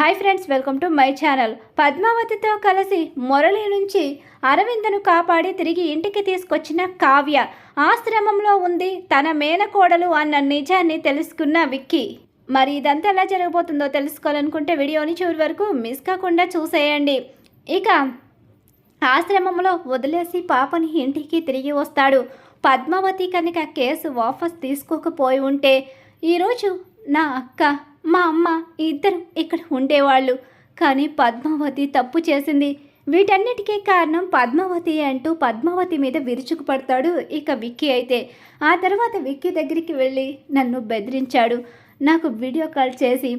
Hi friends, welcome to my channel. పద్మావతితో కలిసి మురళి నుంచి అరవిందను కాపాడి తిరిగి ఇంటికి తీసుకొచ్చిన కావ్య ఆశ్రమంలో ఉంది తన మేనకోడలు అన్న నిజాన్ని తెలుసుకున్న విక్కీ. మరి ఇదంతా ఎలా జరగబోతుందో తెలుసుకోవాలనుకుంటే వీడియోని చివరి వరకు మిస్ కాకుండా చూసేయండి. ఇక ఆశ్రమంలో వదిలేసి పాపని ఇంటికి తిరిగి వస్తాడు. పద్మావతి కనుక కేసు వాపస్ తీసుకోకపోయి ఉంటే ఈరోజు నా అక్క, మా అమ్మ ఇద్దరు ఇక్కడ ఉండేవాళ్ళు. కానీ పద్మావతి తప్పు చేసింది. వీటన్నిటికీ కారణం పద్మావతి అంటూ పద్మావతి మీద విరుచుకుపడతాడు ఇక విక్కీ. అయితే ఆ తర్వాత విక్కీ దగ్గరికి వెళ్ళి నన్ను బెదిరించాడు. నాకు వీడియో కాల్ చేసి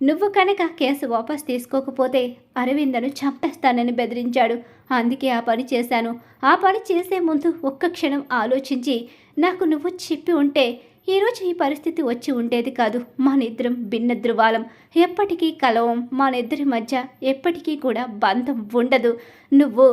నువ్వు కనుక కేసు వాపస్ తీసుకోకపోతే అరవిందను చంపేస్తానని బెదిరించాడు. అందుకే ఆ పని చేశాను. ఆ పని చేసే ముందు ఒక్క క్షణం ఆలోచించి నాకు నువ్వు చెప్పి ఉంటే ఈరోజు ఈ పరిస్థితి వచ్చి ఉండేది కాదు. మనిద్దరం భిన్న ధృవాలం, ఎప్పటికీ కలవం. మనిద్దరి మధ్య ఎప్పటికీ కూడా బంధం ఉండదు. నువ్వు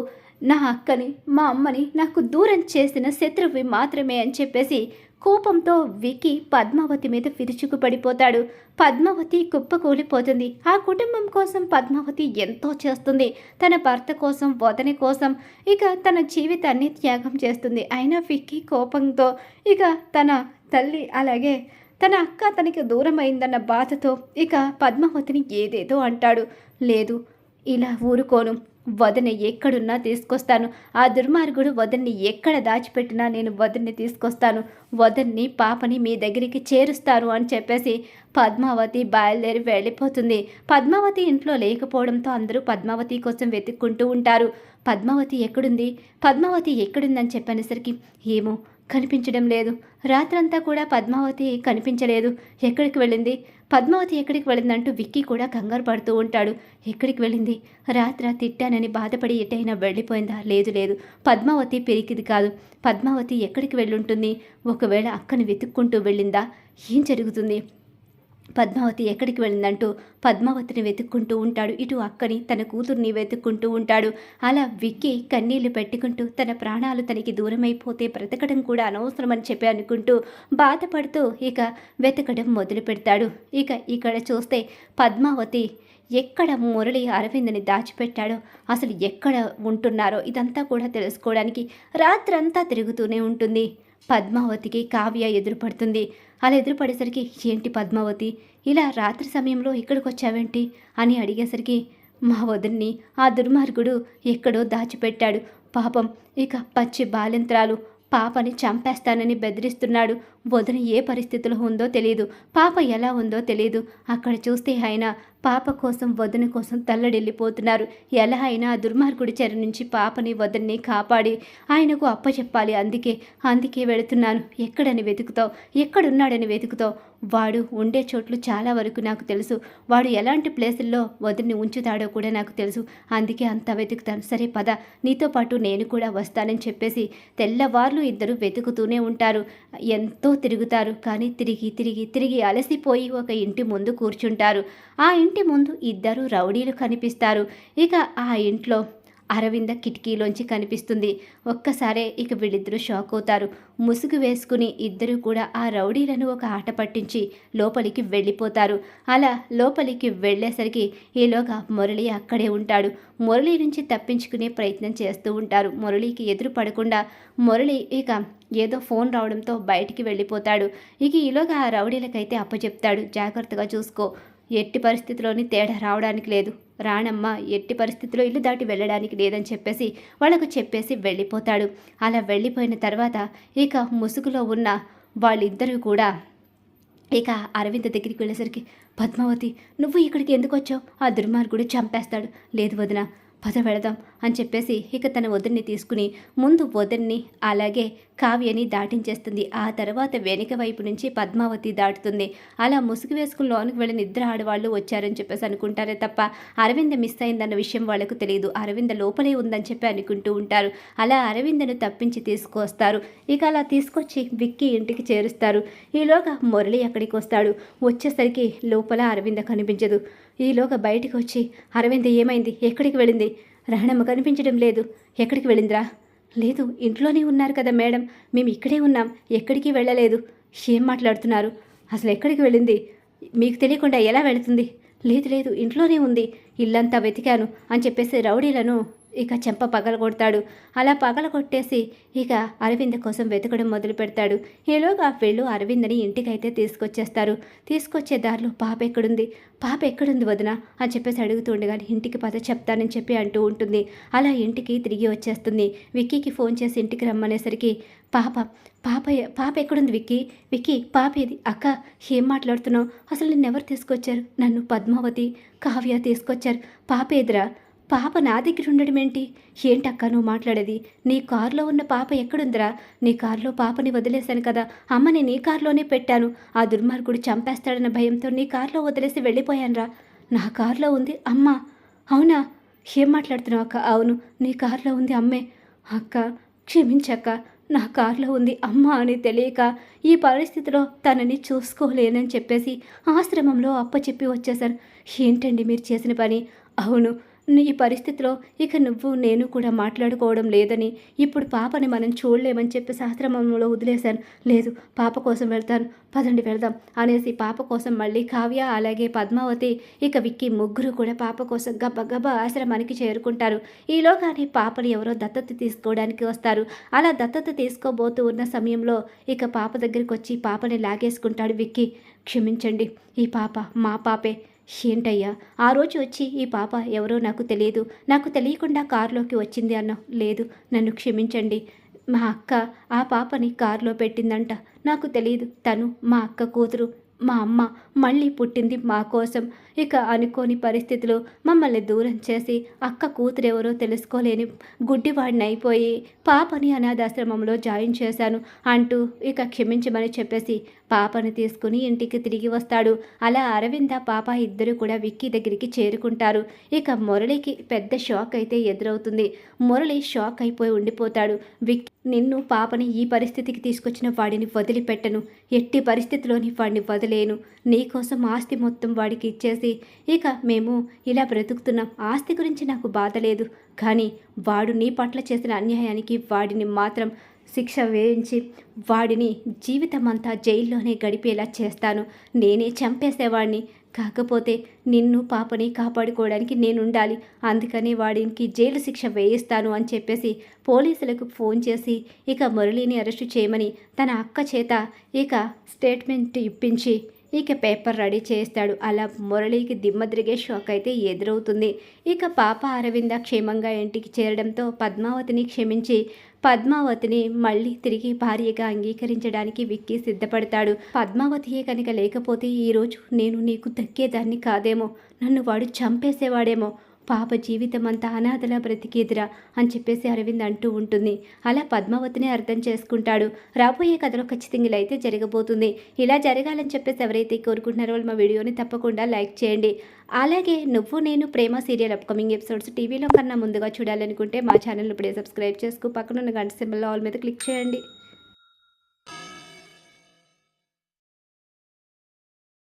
నా అక్కని, మా అమ్మని నాకు దూరం చేసిన శత్రువి మాత్రమే అని చెప్పేసి కోపంతో విక్కీ పద్మావతి మీద విరుచుకుపడిపోతాడు. పద్మావతి కుప్పకూలిపోతుంది. ఆ కుటుంబం కోసం పద్మావతి ఎంతో చేస్తుంది. తన భర్త కోసం, వదని కోసం ఇక తన జీవితాన్ని త్యాగం చేస్తుంది. అయినా విక్కీ కోపంతో ఇక తన తల్లి అలాగే తన అక్క తనకి దూరం అయిందన్న బాధతో ఇక పద్మావతిని ఏదేదో అంటాడు. లేదు, ఇలా ఊరుకోను. వదని ఎక్కడున్నా తీసుకొస్తాను. ఆ దుర్మార్గుడు వదన్ని ఎక్కడ దాచిపెట్టినా నేను వదన్ని తీసుకొస్తాను. వదన్ని, పాపని మీ దగ్గరికి చేరుస్తాను అని చెప్పేసి పద్మావతి బయలుదేరి వెళ్ళిపోతుంది. పద్మావతి ఇంట్లో లేకపోవడంతో అందరూ పద్మావతి కోసం వెతుక్కుంటూ ఉంటారు. పద్మావతి ఎక్కడుంది, పద్మావతి ఎక్కడుందని చెప్పనేసరికి ఏమో కనిపించడం లేదు. రాత్రంతా కూడా పద్మావతి కనిపించలేదు. ఎక్కడికి వెళ్ళింది, పద్మావతి ఎక్కడికి వెళ్ళిందంటూ విక్కీ కూడా కంగారు పడుతూ ఉంటాడు. ఎక్కడికి వెళ్ళింది, రాత్ర తిట్టానని బాధపడి ఎటైనా వెళ్ళిపోయిందా? లేదు, పద్మావతి పెరిగిది కాదు. పద్మావతి ఎక్కడికి వెళ్ళుంటుంది? ఒకవేళ అక్కని వెతుక్కుంటూ వెళ్ళిందా? ఏం జరుగుతుంది? పద్మావతి ఎక్కడికి వెళ్ళిందంటూ పద్మావతిని వెతుక్కుంటూ ఉంటాడు. ఇటు అక్కని, తన కూతుర్ని వెతుక్కుంటూ ఉంటాడు. అలా విక్కీ కన్నీళ్లు పెట్టుకుంటూ తన ప్రాణాలు తనకి దూరమైపోతే బ్రతకడం కూడా అనవసరమని చెప్పి అనుకుంటూ బాధపడుతూ ఇక వెతకడం మొదలు పెడతాడు. ఇక ఇక్కడ చూస్తే పద్మావతి ఎక్కడ మురళి అరవింద్ని దాచిపెట్టాడో, అసలు ఎక్కడ ఉంటున్నారో ఇదంతా కూడా తెలుసుకోవడానికి రాత్రంతా తిరుగుతూనే ఉంటుంది. పద్మావతికి కావ్య ఎదురుపడుతుంది. అలా ఎదురుపడేసరికి ఏంటి పద్మావతి, ఇలా రాత్రి సమయంలో ఇక్కడికి వచ్చావేంటి అని అడిగేసరికి మా వదిన్ని ఆ దుర్మార్గుడు ఎక్కడో దాచిపెట్టాడు. పాపం ఇక పచ్చి బాలింత్రాలు పాపని చంపేస్తానని బెదిరిస్తున్నాడు. వదిన ఏ పరిస్థితిలో ఉందో తెలియదు, పాప ఎలా ఉందో తెలియదు. అక్కడ చూస్తే ఆయన పాప కోసం, వదిన కోసం తల్లడిల్లిపోతున్నారు. ఎలా అయినా ఆ దుర్మార్గుడి చెర నుంచి పాపని, వదిన్ని కాపాడి ఆయనకు అప్పచెప్పాలి. అందుకే వెళుతున్నాను. ఎక్కడని వెతుకుతావు, ఎక్కడున్నాడని వెతుకుతావు? వాడు ఉండే చోట్లు చాలా వరకు నాకు తెలుసు. వాడు ఎలాంటి ప్లేసుల్లో వదిన్ని ఉంచుతాడో కూడా నాకు తెలుసు. అందుకే అంత వెతుకుతాను. సరే పద, నీతో పాటు నేను కూడా వస్తానని చెప్పేసి తెల్లవార్లు ఇద్దరు వెతుకుతూనే ఉంటారు. ఎంతో తిరుగుతారు. కానీ తిరిగి అలసిపోయి ఒక ఇంటి ముందు కూర్చుంటారు. ఆ ఇంటి ముందు ఇద్దరు రౌడీలు కనిపిస్తారు. ఇక ఆ ఇంట్లో అరవింద కిటికీలోంచి కనిపిస్తుంది. ఒక్కసారే ఇక వీళ్ళిద్దరూ షాక్ అవుతారు. ముసుగు వేసుకుని ఇద్దరు కూడా ఆ రౌడీలను ఒక ఆట పట్టించి లోపలికి వెళ్ళిపోతారు. అలా లోపలికి వెళ్ళేసరికి ఈలోగా మురళి అక్కడే ఉంటాడు. మురళి నుంచి తప్పించుకునే ప్రయత్నం చేస్తూ ఉంటారు. మురళికి ఎదురు పడకుండా మురళి ఇక ఏదో ఫోన్ రావడంతో బయటికి వెళ్ళిపోతాడు. ఇక ఈలోగా ఆ రౌడీలకైతే అప్పచెప్తాడు, జాగ్రత్తగా చూసుకో, ఎట్టి పరిస్థితిలోని తేడా రావడానికి లేదు, రానమ్మ ఎట్టి పరిస్థితిలో ఇల్లు దాటి వెళ్ళడానికి లేదని చెప్పేసి వాళ్ళకు చెప్పేసి వెళ్ళిపోతాడు. అలా వెళ్ళిపోయిన తర్వాత ఇక ముసుగులో ఉన్న వాళ్ళిద్దరూ కూడా ఇక అరవింద్ దగ్గరికి వెళ్ళేసరికి పద్మావతి నువ్వు ఇక్కడికి ఎందుకు వచ్చావు? ఆ దుర్మార్గుడు చంపేస్తాడు. లేదు వదిన, పద వెళదాం అని చెప్పేసి ఇక తన వదిన్ని తీసుకుని ముందు వదిన్ని అలాగే కావ్యని దాటించేస్తుంది. ఆ తర్వాత వెనుక వైపు నుంచి పద్మావతి దాటుతుంది. అలా ముసుగు వేసుకుని లోనికి వెళ్ళిన ఇద్దరు ఆడవాళ్ళు వచ్చారని చెప్పేసి అనుకుంటారే తప్ప అరవింద మిస్ అయిందన్న విషయం వాళ్ళకు తెలియదు. అరవింద లోపలే ఉందని చెప్పి అనుకుంటూ ఉంటారు. అలా అరవిందను తప్పించి తీసుకొస్తారు. ఇక అలా తీసుకొచ్చి విక్కీ ఇంటికి చేరుస్తారు. ఈలోగా మురళి అక్కడికి వస్తాడు. వచ్చేసరికి లోపల అరవింద కనిపించదు. ఈలోగా బయటికి వచ్చి అరవింద ఏమైంది, ఎక్కడికి వెళ్ళింది? రాణమ్మ కనిపించడం లేదు. ఎక్కడికి వెళ్ళిందిరా? లేదు, ఇంట్లోనే ఉన్నారు కదా మేడం, మేము ఇక్కడే ఉన్నాం, ఎక్కడికి వెళ్ళలేదు. ఏం మాట్లాడుతున్నారు? అసలు ఎక్కడికి వెళ్ళింది? మీకు తెలియకుండా ఎలా వెళుతుంది? లేదు లేదు ఇంట్లోనే ఉంది, ఇల్లంతా వెతికాను అని చెప్పేసి రౌడీలను ఇక చెంప పగలగొడతాడు. అలా పగలగొట్టేసి ఇక అరవింద్ కోసం వెతకడం మొదలు పెడతాడు. ఈలోగా వీళ్ళు అరవింద్ని ఇంటికైతే తీసుకొచ్చేస్తారు. తీసుకొచ్చే దారిలో పాప ఎక్కడుంది వదిన అని చెప్పేసి అడుగుతుండగానే ఇంటికి పద చెప్తానని చెప్పి అంటూ ఉంటుంది. అలా ఇంటికి తిరిగి వచ్చేస్తుంది. విక్కీకి ఫోన్ చేసి ఇంటికి రమ్మనేసరికి పాప పాప పాప ఎక్కడుంది విక్కీ పాప ఏది అక్క, ఏం మాట్లాడుతున్నావు? అసలు నిన్నెవరు తీసుకొచ్చారు? నన్ను పద్మావతి కావ్య తీసుకొచ్చారు. పాప ఎదురా? పాప నా దగ్గర ఉండడం ఏంటక్క నువ్వు మాట్లాడేది? నీ కారులో ఉన్న పాప ఎక్కడుందిరా? నీ కారులో పాపని వదిలేశాను కదా, అమ్మని నీ కారులోనే పెట్టాను. ఆ దుర్మార్గుడు చంపేస్తాడన్న భయంతో నీ కారులో వదిలేసి వెళ్ళిపోయానురా. నా కారులో ఉంది అమ్మ. అవునా? ఏం మాట్లాడుతున్నావు అక్క? అవును, నీ కారులో ఉంది అమ్మే. అక్క క్షమించక్క, నా కారులో ఉంది అమ్మ అని తెలియక ఈ పరిస్థితిలో తనని చూసుకోలేనని చెప్పేసి ఆశ్రమంలో అప్పచెప్పి వచ్చేశారు. ఏంటండి మీరు చేసిన పని? అవును, ఈ పరిస్థితిలో ఇక నువ్వు నేను కూడా మాట్లాడుకోవడం లేదని, ఇప్పుడు పాపని మనం చూడలేమని చెప్పి ఆశ్రమంలో వదిలేశాను. లేదు, పాప కోసం వెళ్తాను, పదండి వెళ్దాం అనేసి పాప కోసం మళ్ళీ కావ్య అలాగే పద్మావతి ఇక విక్కీ ముగ్గురు కూడా పాప కోసం గబగబా ఆశ్రమానికి చేరుకుంటారు. ఈలోగానే పాపని ఎవరో దత్తత తీసుకోవడానికి వస్తారు. అలా దత్తత తీసుకోబోతూ ఉన్న సమయంలో ఇక పాప దగ్గరికి వచ్చి పాపని లాగేసుకుంటాడు విక్కీ. క్షమించండి, ఈ పాప మా పాపే. ఏంటయ్యా, ఆ రోజు వచ్చి ఈ పాప ఎవరో నాకు తెలియకుండా కారులోకి వచ్చింది అన్నావు. లేదు, నన్ను క్షమించండి. మా అక్క ఆ పాపని కారులో పెట్టిందంట. నాకు తెలియదు, తను మా అక్క కూతురు. మా అమ్మ మళ్ళీ పుట్టింది మా కోసం. ఇక అనుకోని పరిస్థితిలో మమ్మల్ని దూరం చేసి అక్క కూతురెవరో తెలుసుకోలేని గుడ్డివాడిని అయిపోయి పాపని అనాథాశ్రమంలో జాయిన్ చేశాను అంటూ ఇక క్షమించమని చెప్పేసి పాపను తీసుకుని ఇంటికి తిరిగి వస్తాడు. అలా అరవింద పాప ఇద్దరు కూడా విక్కీ దగ్గరికి చేరుకుంటారు. ఇక మురళికి పెద్ద షాక్ అయితే ఎదురవుతుంది. మురళి షాక్ అయిపోయి ఉండిపోతాడు. విక్కీ, నిన్ను పాపని ఈ పరిస్థితికి తీసుకొచ్చిన వాడిని వదిలిపెట్టను, ఎట్టి పరిస్థితిలోని వాడిని వదిలేను. నీకోసం ఆస్తి మొత్తం వాడికి ఇచ్చేసి ఇక మేము ఇలా బ్రతుకుతున్నాం. ఆస్తి గురించి నాకు బాధ లేదు, కానీ వాడు నీ పట్ల చేసిన అన్యాయానికి వాడిని మాత్రం శిక్ష వేయించి వాడిని జీవితమంతా జైల్లోనే గడిపేలా చేస్తాను. నేనే చంపేసేవాడిని. కాకపోతే నిన్ను పాపని కాపాడుకోవడానికి నేనుండాలి, అందుకని వాడికి జైలు శిక్ష వేయిస్తాను అని చెప్పేసి పోలీసులకు ఫోన్ చేసి ఇక మురళిని అరెస్టు చేయమని తన అక్క చేత ఇక స్టేట్మెంట్ ఇప్పించి ఇక పేపర్ రెడీ చేస్తాడు. అలా మురళికి దిమ్మదిరిగే షాక్ అయితే ఎదురవుతుంది. ఇక పాప అరవింద క్షేమంగా ఇంటికి చేరడంతో పద్మావతిని క్షమించి పద్మావతిని మళ్ళీ తిరిగి భార్యగా అంగీకరించడానికి విక్కీ సిద్ధపడతాడు. పద్మావతియే కనుక లేకపోతే ఈరోజు నేను నీకు దక్కేదాన్ని కాదేమో, నన్ను వాడు చంపేసేవాడేమో, పాప జీవితం అంతా అనాథలా బ్రతికేదిరా అని చెప్పేసి అరవింద్ అంటూ ఉంటుంది. అలా పద్మావతిని అర్థం చేసుకుంటాడు. రాబోయే కథలో ఖచ్చితంగా ఇలా అయితే జరగబోతుంది. ఇలా జరగాలని చెప్పేసి ఎవరైతే కోరుకుంటున్నారో వాళ్ళు మా వీడియోని తప్పకుండా లైక్ చేయండి. అలాగే నువ్వు నేను ప్రేమ సీరియల్ అప్కమింగ్ ఎపిసోడ్స్ టీవీలో కన్నా ముందుగా చూడాలనుకుంటే మా ఛానల్ ఇప్పుడే సబ్స్క్రైబ్ చేసుకు పక్కనున్న గంట సింబల్ ఆల్ మీద క్లిక్ చేయండి.